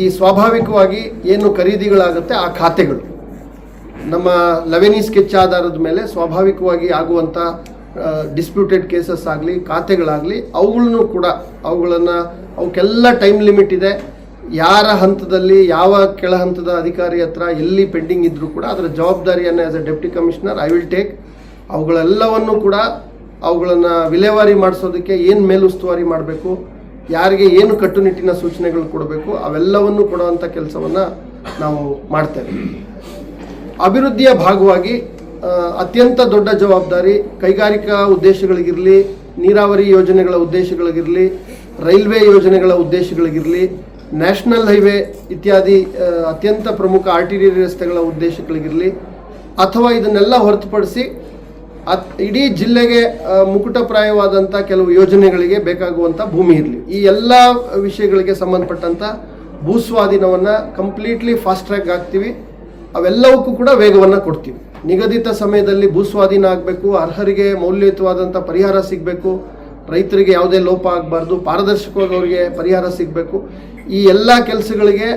ಈ ಸ್ವಾಭಾವಿಕವಾಗಿ ಏನು ಖರೀದಿಗಳಾಗುತ್ತೆ ಆ ಖಾತೆಗಳು ನಮ್ಮ ಲೆವೆನಿ ಸ್ಕೆಚ್ ಆಧಾರದ ಮೇಲೆ ಸ್ವಾಭಾವಿಕವಾಗಿ ಆಗುವಂಥ ಡಿಸ್ಪ್ಯೂಟೆಡ್ ಕೇಸಸ್ ಆಗಲಿ ಖಾತೆಗಳಾಗಲಿ ಅವುಗಳನ್ನು ಕೂಡ ಅವಕ್ಕೆಲ್ಲ ಟೈಮ್ ಲಿಮಿಟ್ ಇದೆ. ಯಾರ ಹಂತದಲ್ಲಿ ಯಾವ ಕೆಳ ಹಂತದ ಅಧಿಕಾರಿ ಹತ್ರ ಎಲ್ಲಿ ಪೆಂಡಿಂಗ್ ಇದ್ದರೂ ಕೂಡ ಅದರ ಜವಾಬ್ದಾರಿಯನ್ನು as a deputy commissioner I will take. ಅವುಗಳೆಲ್ಲವನ್ನು ಕೂಡ ಅವುಗಳನ್ನು ವಿಲೇವಾರಿ ಮಾಡಿಸೋದಕ್ಕೆ ಏನು ಮೇಲುಸ್ತುವಾರಿ ಮಾಡಬೇಕು, ಯಾರಿಗೆ ಏನು ಕಟ್ಟುನಿಟ್ಟಿನ ಸೂಚನೆಗಳು ಕೊಡಬೇಕು ಅವೆಲ್ಲವನ್ನು ಕೊಡುವಂಥ ಕೆಲಸವನ್ನು ನಾವು ಮಾಡ್ತೇವೆ. ಅಭಿವೃದ್ಧಿಯ ಭಾಗವಾಗಿ ಅತ್ಯಂತ ದೊಡ್ಡ ಜವಾಬ್ದಾರಿ ಕೈಗಾರಿಕಾ ಉದ್ದೇಶಗಳಿಗಿರಲಿ, ನೀರಾವರಿ ಯೋಜನೆಗಳ ಉದ್ದೇಶಗಳಿಗಿರಲಿ, ರೈಲ್ವೆ ಯೋಜನೆಗಳ ಉದ್ದೇಶಗಳಿಗಿರಲಿ, ನ್ಯಾಷನಲ್ ಹೈವೇ ಇತ್ಯಾದಿ ಅತ್ಯಂತ ಪ್ರಮುಖ ಆರ್ಟಿರಿ ರಸ್ತೆಗಳ ಉದ್ದೇಶಗಳಿಗಿರಲಿ, ಅಥವಾ ಇದನ್ನೆಲ್ಲ ಹೊರತುಪಡಿಸಿ ಇಡೀ ಜಿಲ್ಲೆಗೆ ಮುಕುಟಪ್ರಾಯವಾದಂಥ ಕೆಲವು ಯೋಜನೆಗಳಿಗೆ ಬೇಕಾಗುವಂಥ ಭೂಮಿ ಇರಲಿ, ಈ ಎಲ್ಲ ವಿಷಯಗಳಿಗೆ ಸಂಬಂಧಪಟ್ಟಂಥ ಭೂಸ್ವಾಧೀನವನ್ನು ಕಂಪ್ಲೀಟ್ಲಿ ಫಾಸ್ಟ್ ಟ್ರ್ಯಾಕ್ ಆಗ್ತೀವಿ. ಅವೆಲ್ಲವಕ್ಕೂ ಕೂಡ ವೇಗವನ್ನು ಕೊಡ್ತೀವಿ. ನಿಗದಿತ ಸಮಯದಲ್ಲಿ ಭೂಸ್ವಾಧೀನ ಆಗಬೇಕು, ಅರ್ಹರಿಗೆ ಮೌಲ್ಯಯುತವಾದಂಥ ಪರಿಹಾರ ಸಿಗಬೇಕು, ರೈತರಿಗೆ ಯಾವುದೇ ಲೋಪ ಆಗಬಾರ್ದು, ಪಾರದರ್ಶಕವಾಗಿ ಪರಿಹಾರ ಸಿಗಬೇಕು. ಈ ಎಲ್ಲ ಕೆಲಸಗಳಿಗೆ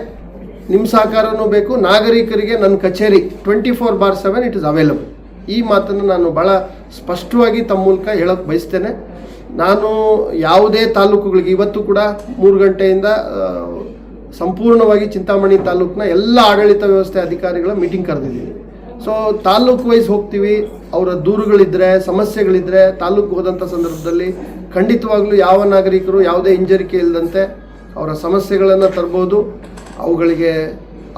ನಿಮ್ಮ ಸಹಕಾರನೂ ಬೇಕು. ನಾಗರಿಕರಿಗೆ ನನ್ನ ಕಚೇರಿ 24/7 ಇಟ್ ಇಸ್ ಅವೈಲಬಲ್. ಈ ಮಾತನ್ನು ನಾನು ಭಾಳ ಸ್ಪಷ್ಟವಾಗಿ ತಮ್ಮ ಮೂಲಕ ಹೇಳೋಕ್ಕೆ ಬಯಸ್ತೇನೆ. ನಾನು ಯಾವುದೇ ತಾಲೂಕುಗಳಿಗೆ ಇವತ್ತು ಕೂಡ 3 ಗಂಟೆಯಿಂದ ಸಂಪೂರ್ಣವಾಗಿ ಚಿಂತಾಮಣಿ ತಾಲೂಕಿನ ಎಲ್ಲ ಆಡಳಿತ ವ್ಯವಸ್ಥೆ ಅಧಿಕಾರಿಗಳ ಮೀಟಿಂಗ್ ಕರೆದಿದ್ದೀನಿ. ಸೊ ತಾಲೂಕು ವೈಸ್ ಹೋಗ್ತೀವಿ. ಅವರ ದೂರುಗಳಿದ್ದರೆ, ಸಮಸ್ಯೆಗಳಿದ್ದರೆ ತಾಲೂಕು ಹೋದಂಥ ಸಂದರ್ಭದಲ್ಲಿ ಖಂಡಿತವಾಗ್ಲೂ ಯಾವ ನಾಗರಿಕರು ಯಾವುದೇ ಹಿಂಜರಿಕೆ ಇಲ್ಲದಂತೆ ಅವರ ಸಮಸ್ಯೆಗಳನ್ನು ತರ್ಬೋದು.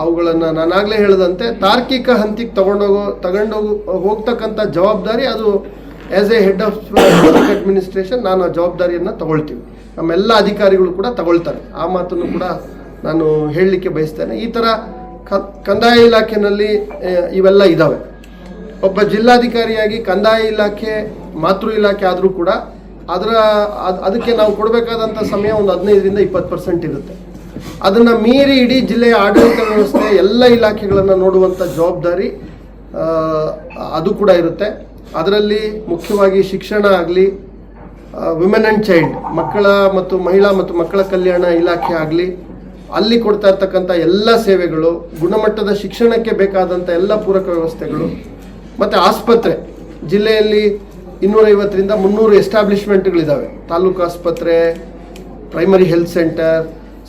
ಅವುಗಳನ್ನು ನಾನಾಗಲೇ ಹೇಳಿದಂತೆ ತಾರ್ಕಿಕ ಹಂತಕ್ಕೆ ತಗೊಂಡೋಗಿ ಹೋಗ್ತಕ್ಕಂಥ ಜವಾಬ್ದಾರಿ ಅದು as A head of administration ನಾನು ಆ ಜವಾಬ್ದಾರಿಯನ್ನು ತಗೊಳ್ತೀವಿ. ನಮ್ಮೆಲ್ಲ ಅಧಿಕಾರಿಗಳು ಕೂಡ ತಗೊಳ್ತಾರೆ. ಆ ಮಾತನ್ನು ಕೂಡ ನಾನು ಹೇಳಲಿಕ್ಕೆ ಬಯಸ್ತೇನೆ. ಈ ಥರ ಕಂದಾಯ ಇಲಾಖೆಯಲ್ಲಿ ಇವೆಲ್ಲ ಇದ್ದಾವೆ. ಒಬ್ಬ ಜಿಲ್ಲಾಧಿಕಾರಿಯಾಗಿ ಕಂದಾಯ ಇಲಾಖೆ ಮಾತೃ ಇಲಾಖೆ ಆದರೂ ಕೂಡ ಅದಕ್ಕೆ ನಾವು ಕೊಡಬೇಕಾದಂಥ ಸಮಯ ಒಂದು 15ರಿಂದ 20% ಇರುತ್ತೆ. ಅದನ್ನು ಮೀರಿ ಇಡೀ ಜಿಲ್ಲೆಯ ಆಡಳಿತ ವ್ಯವಸ್ಥೆ ಎಲ್ಲ ಇಲಾಖೆಗಳನ್ನು ನೋಡುವಂಥ ಜವಾಬ್ದಾರಿ ಅದು ಕೂಡ ಇರುತ್ತೆ. ಅದರಲ್ಲಿ ಮುಖ್ಯವಾಗಿ ಶಿಕ್ಷಣ ಆಗಲಿ, ವಿಮೆನ್ ಆ್ಯಂಡ್ ಚೈಲ್ಡ್ ಮಹಿಳಾ ಮತ್ತು ಮಕ್ಕಳ ಕಲ್ಯಾಣ ಇಲಾಖೆ ಆಗಲಿ, ಅಲ್ಲಿ ಕೊಡ್ತಾ ಇರ್ತಕ್ಕಂಥ ಎಲ್ಲ ಸೇವೆಗಳು, ಗುಣಮಟ್ಟದ ಶಿಕ್ಷಣಕ್ಕೆ ಬೇಕಾದಂಥ ಎಲ್ಲ ಪೂರಕ ವ್ಯವಸ್ಥೆಗಳು, ಮತ್ತು ಆಸ್ಪತ್ರೆ ಜಿಲ್ಲೆಯಲ್ಲಿ 250ರಿಂದ 300 ಎಸ್ಟಾಬ್ಲಿಷ್ಮೆಂಟ್ಗಳಿದ್ದಾವೆ. ತಾಲೂಕು ಆಸ್ಪತ್ರೆ, primary health centre,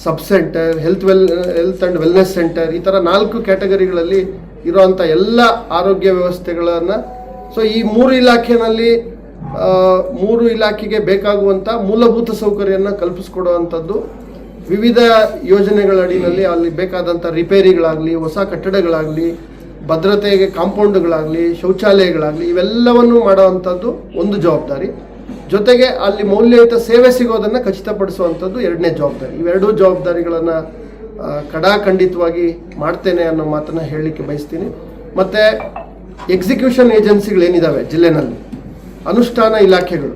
sub centre, health and wellness centre, ಈ ಥರ 4 ಕ್ಯಾಟಗರಿಗಳಲ್ಲಿ ಇರೋವಂಥ ಎಲ್ಲ ಆರೋಗ್ಯ ವ್ಯವಸ್ಥೆಗಳನ್ನು. ಸೊ ಈ 3 ಇಲಾಖೆಯಲ್ಲಿ 3 ಇಲಾಖೆಗೆ ಬೇಕಾಗುವಂಥ ಮೂಲಭೂತ ಸೌಕರ್ಯವನ್ನು ಕಲ್ಪಿಸ್ಕೊಡುವಂಥದ್ದು ವಿವಿಧ ಯೋಜನೆಗಳ ಅಡಿನಲ್ಲಿ ಅಲ್ಲಿ ಬೇಕಾದಂಥ ರಿಪೇರಿಗಳಾಗಲಿ, ಹೊಸ ಕಟ್ಟಡಗಳಾಗಲಿ, ಭದ್ರತೆಗೆ ಕಾಂಪೌಂಡ್ಗಳಾಗಲಿ, ಶೌಚಾಲಯಗಳಾಗಲಿ, ಇವೆಲ್ಲವನ್ನು ಮಾಡುವಂಥದ್ದು ಒಂದು ಜವಾಬ್ದಾರಿ. ಜೊತೆಗೆ ಅಲ್ಲಿ ಮೌಲ್ಯಯುತ ಸೇವೆ ಸಿಗೋದನ್ನು ಖಚಿತಪಡಿಸುವಂಥದ್ದು 2ನೇ ಜವಾಬ್ದಾರಿ. ಇವೆರಡೂ ಜವಾಬ್ದಾರಿಗಳನ್ನು ಖಂಡಿತವಾಗಿ ಮಾಡ್ತೇನೆ ಅನ್ನೋ ಮಾತನ್ನು ಹೇಳಲಿಕ್ಕೆ ಬಯಸ್ತೀನಿ. ಮತ್ತು ಎಕ್ಸಿಕ್ಯೂಷನ್ ಏಜೆನ್ಸಿಗಳೇನಿದ್ದಾವೆ ಜಿಲ್ಲೆನಲ್ಲಿ, ಅನುಷ್ಠಾನ ಇಲಾಖೆಗಳು,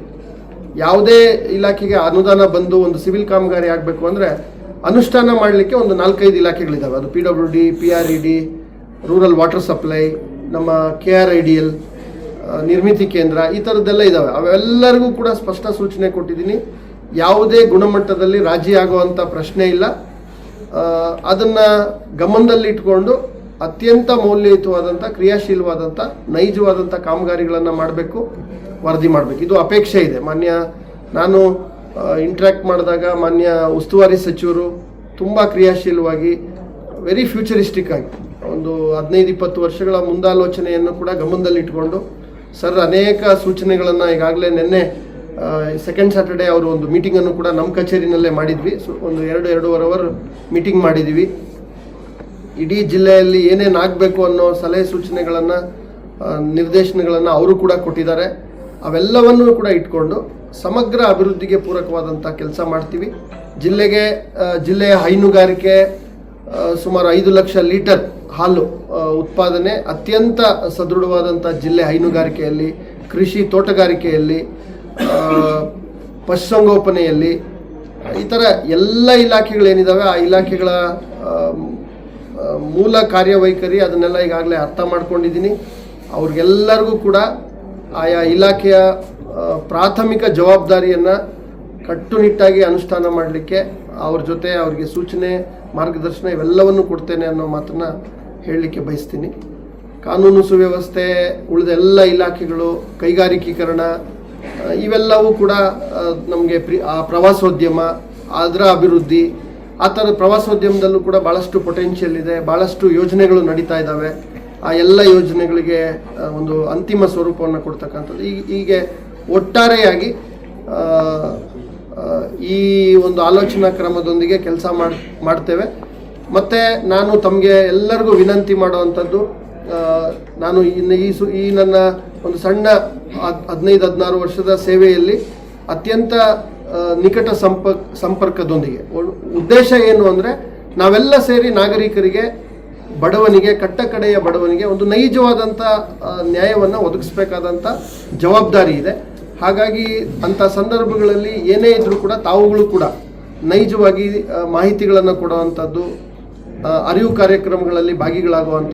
ಯಾವುದೇ ಇಲಾಖೆಗೆ ಅನುದಾನ ಬಂದು ಒಂದು ಸಿವಿಲ್ ಕಾಮಗಾರಿ ಆಗಬೇಕು ಅಂದರೆ ಅನುಷ್ಠಾನ ಮಾಡಲಿಕ್ಕೆ ಒಂದು 4-5 ಇಲಾಖೆಗಳಿದ್ದಾವೆ. ಅದು PWD, PRED, rural water supply, ನಮ್ಮ KRIDL, ನಿರ್ಮಿತಿ ಕೇಂದ್ರ, ಈ ಥರದ್ದೆಲ್ಲ ಇದ್ದಾವೆ. ಅವೆಲ್ಲರಿಗೂ ಕೂಡ ಸ್ಪಷ್ಟ ಸೂಚನೆ ಕೊಟ್ಟಿದ್ದೀನಿ. ಯಾವುದೇ ಗುಣಮಟ್ಟದಲ್ಲಿ ರಾಜಿ ಆಗುವಂಥ ಪ್ರಶ್ನೆ ಇಲ್ಲ. ಅದನ್ನು ಗಮನದಲ್ಲಿಟ್ಕೊಂಡು ಅತ್ಯಂತ ಮೌಲ್ಯಯುತವಾದಂಥ, ಕ್ರಿಯಾಶೀಲವಾದಂಥ, ನೈಜವಾದಂಥ ಕಾಮಗಾರಿಗಳನ್ನು ಮಾಡಬೇಕು, ವರದಿ ಮಾಡಬೇಕು. ಇದು ಅಪೇಕ್ಷೆ ಇದೆ. ನಾನು ಇಂಟ್ರ್ಯಾಕ್ಟ್ ಮಾಡಿದಾಗ ಮಾನ್ಯ ಉಸ್ತುವಾರಿ ಸಚಿವರು ತುಂಬ ಕ್ರಿಯಾಶೀಲವಾಗಿ, ವೆರಿ ಫ್ಯೂಚರಿಸ್ಟಿಕ್ ಆಗಿ ಒಂದು 15-20 ವರ್ಷಗಳ ಮುಂದಾಲೋಚನೆಯನ್ನು ಕೂಡ ಗಮನದಲ್ಲಿಟ್ಕೊಂಡು ಸರ್ ಅನೇಕ ಸೂಚನೆಗಳನ್ನು ಈಗಾಗಲೇ ನಿನ್ನೆ ಸೆಕೆಂಡ್ ಸ್ಯಾಟರ್ಡೇ ಅವರು ಒಂದು ಮೀಟಿಂಗನ್ನು ಕೂಡ ನಮ್ಮ ಕಚೇರಿನಲ್ಲೇ ಮಾಡಿದ್ವಿ. ಒಂದು 2-2.5 ಅವರ್ ಮೀಟಿಂಗ್ ಮಾಡಿದ್ದೀವಿ. ಇಡೀ ಜಿಲ್ಲೆಯಲ್ಲಿ ಏನೇನು ಆಗಬೇಕು ಅನ್ನೋ ಸಲಹೆ ಸೂಚನೆಗಳನ್ನು, ನಿರ್ದೇಶನಗಳನ್ನು ಅವರು ಕೂಡ ಕೊಟ್ಟಿದ್ದಾರೆ. ಅವೆಲ್ಲವನ್ನೂ ಕೂಡ ಇಟ್ಕೊಂಡು ಸಮಗ್ರ ಅಭಿವೃದ್ಧಿಗೆ ಪೂರಕವಾದಂಥ ಕೆಲಸ ಮಾಡ್ತೀವಿ. ಜಿಲ್ಲೆಯ ಹೈನುಗಾರಿಕೆ ಸುಮಾರು 5 ಲಕ್ಷ ಲೀಟರ್ ಹಾಲು ಉತ್ಪಾದನೆ, ಅತ್ಯಂತ ಸದೃಢವಾದಂಥ ಜಿಲ್ಲೆ ಹೈನುಗಾರಿಕೆಯಲ್ಲಿ, ಕೃಷಿ ತೋಟಗಾರಿಕೆಯಲ್ಲಿ, ಪಶುಸಂಗೋಪನೆಯಲ್ಲಿ, ಈ ಥರ ಎಲ್ಲ ಇಲಾಖೆಗಳೇನಿದ್ದಾವೆ ಆ ಇಲಾಖೆಗಳ ಮೂಲ ಕಾರ್ಯವೈಖರಿ ಅದನ್ನೆಲ್ಲ ಈಗಾಗಲೇ ಅರ್ಥ ಮಾಡ್ಕೊಂಡಿದ್ದೀನಿ. ಅವ್ರಿಗೆಲ್ಲರಿಗೂ ಕೂಡ ಆಯಾ ಇಲಾಖೆಯ ಪ್ರಾಥಮಿಕ ಜವಾಬ್ದಾರಿಯನ್ನು ಕಟ್ಟುನಿಟ್ಟಾಗಿ ಅನುಷ್ಠಾನ ಮಾಡಲಿಕ್ಕೆ ಅವ್ರ ಜೊತೆ ಅವ್ರಿಗೆ ಸೂಚನೆ ಮಾರ್ಗದರ್ಶನ ಇವೆಲ್ಲವನ್ನು ಕೊಡ್ತೇನೆ ಅನ್ನೋ ಮಾತನ್ನು ಹೇಳಲಿಕ್ಕೆ ಬಯಸ್ತೀನಿ. ಕಾನೂನು ಸುವ್ಯವಸ್ಥೆ, ಉಳಿದ ಎಲ್ಲ ಇಲಾಖೆಗಳು, ಕೈಗಾರಿಕೀಕರಣ ಇವೆಲ್ಲವೂ ಕೂಡ ನಮಗೆ ಪ್ರವಾಸೋದ್ಯಮ, ಅದರ ಅಭಿವೃದ್ಧಿ, ಆ ಥರದ ಪ್ರವಾಸೋದ್ಯಮದಲ್ಲೂ ಕೂಡ ಭಾಳಷ್ಟು ಪೊಟೆನ್ಷಿಯಲ್ ಇದೆ, ಭಾಳಷ್ಟು ಯೋಜನೆಗಳು ನಡೀತಾ ಇದ್ದಾವೆ. ಆ ಎಲ್ಲ ಯೋಜನೆಗಳಿಗೆ ಒಂದು ಅಂತಿಮ ಸ್ವರೂಪವನ್ನು ಕೊಡ್ತಕ್ಕಂಥದ್ದು ಹೀಗೆ ಒಟ್ಟಾರೆಯಾಗಿ ಈ ಒಂದು ಆಲೋಚನಾ ಕ್ರಮದೊಂದಿಗೆ ಕೆಲಸ ಮಾಡ್ತೇವೆ. ಮತ್ತು ನಾನು ತಮಗೆ ಎಲ್ಲರಿಗೂ ವಿನಂತಿ ಮಾಡುವಂಥದ್ದು, ನಾನು ಈ ನನ್ನ ಒಂದು ಸಣ್ಣ 15-16 ವರ್ಷದ ಸೇವೆಯಲ್ಲಿ ಅತ್ಯಂತ ನಿಕಟ ಸಂಪರ್ಕದೊಂದಿಗೆ ಉದ್ದೇಶ ಏನು ಅಂದರೆ, ನಾವೆಲ್ಲ ಸೇರಿ ನಾಗರಿಕರಿಗೆ, ಬಡವನಿಗೆ, ಕಟ್ಟಕಡೆಯ ಬಡವನಿಗೆ ಒಂದು ನೈಜವಾದಂಥ ನ್ಯಾಯವನ್ನು ಒದಗಿಸ್ಬೇಕಾದಂಥ ಜವಾಬ್ದಾರಿ ಇದೆ. ಹಾಗಾಗಿ ಅಂಥ ಸಂದರ್ಭಗಳಲ್ಲಿ ಏನೇ ಇದ್ರೂ ಕೂಡ ತಾವುಗಳು ಕೂಡ ನೈಜವಾಗಿ ಮಾಹಿತಿಗಳನ್ನು ಕೊಡುವಂಥದ್ದು, ಅರಿವು ಕಾರ್ಯಕ್ರಮಗಳಲ್ಲಿ ಭಾಗಿಗಳಾಗುವಂಥ